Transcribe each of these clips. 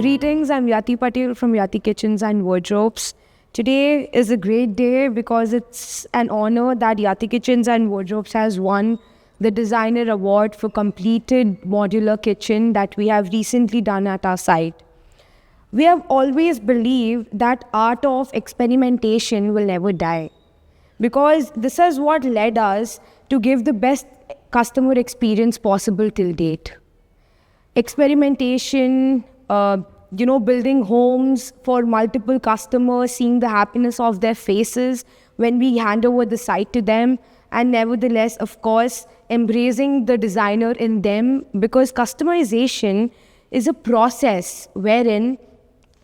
Greetings, I'm Yati Patel from Yati Kitchens and Wardrobes. Today is a great day because it's an honor that Yati Kitchens and Wardrobes has won the Designer Award for completed modular kitchen that we have recently done at our site. We have always believed that art of experimentation will never die, because this is what led us to give the best customer experience possible till date. Experimentation, building homes for multiple customers, seeing the happiness of their faces when we hand over the site to them, and nevertheless, of course, embracing the designer in them, because customization is a process wherein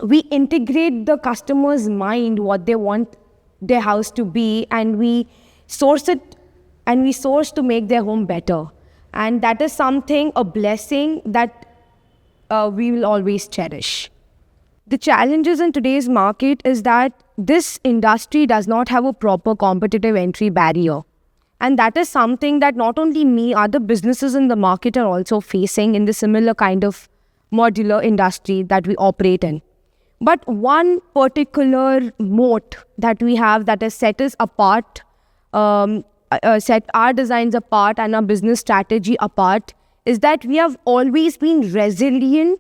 we integrate the customer's mind, what they want their house to be, and we source to make their home better. And that is something, a blessing that we will always cherish. The challenges in today's market is that this industry does not have a proper competitive entry barrier. And that is something that not only me, other businesses in the market are also facing in the similar kind of modular industry that we operate in. But one particular moat that we have that has set us apart, set our designs apart and our business strategy apart, is that we have always been resilient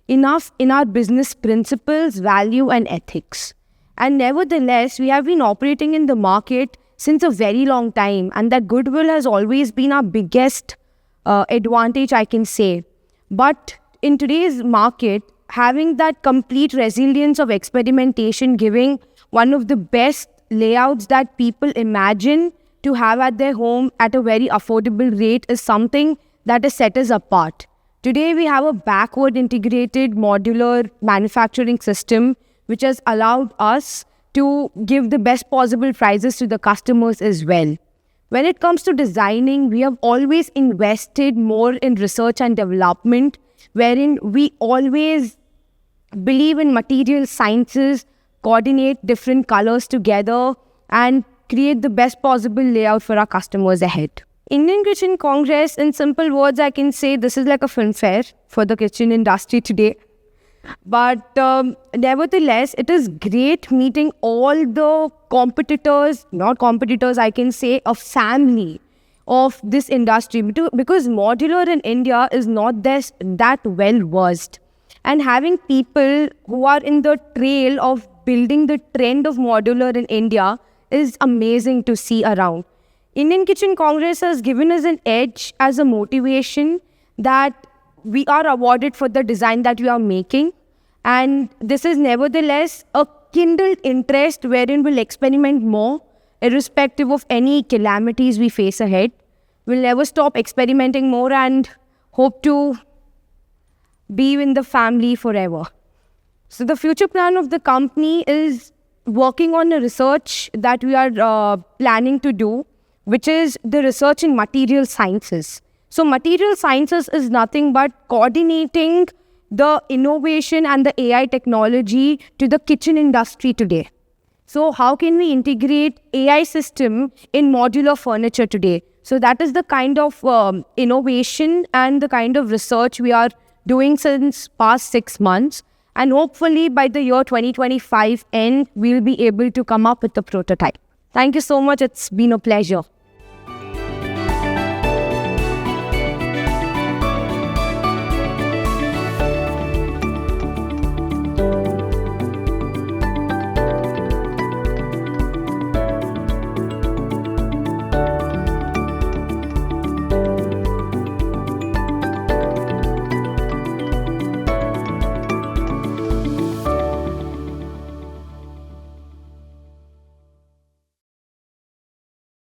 enough in our business principles, value and ethics. And nevertheless, we have been operating in the market since a very long time, and that goodwill has always been our biggest advantage, I can say. But in today's market, having that complete resilience of experimentation, giving one of the best layouts that people imagine to have at their home at a very affordable rate is something that has set us apart. Today, we have a backward integrated modular manufacturing system which has allowed us to give the best possible prices to the customers as well. When it comes to designing, we have always invested more in research and development, wherein we always believe in material sciences, coordinate different colors together, and create the best possible layout for our customers ahead. Indian Kitchen Congress, in simple words, I can say this is like a film fair for the kitchen industry today. But nevertheless, it is great meeting all the competitors, not competitors, I can say, of family of this industry, because modular in India is not that well versed. And having people who are in the trail of building the trend of modular in India is amazing to see around. Indian Kitchen Congress has given us an edge as a motivation that we are awarded for the design that we are making. And this is nevertheless a kindled interest wherein we'll experiment more, irrespective of any calamities we face ahead. We'll never stop experimenting more and hope to be in the family forever. So the future plan of the company is working on a research that we are planning to do, which is the research in material sciences. So material sciences is nothing but coordinating the innovation and the AI technology to the kitchen industry today. So how can we integrate AI system in modular furniture today? So that is the kind of innovation and the kind of research we are doing since past 6 months. And hopefully by the year 2025 end, we'll be able to come up with a prototype. Thank you so much. It's been a pleasure.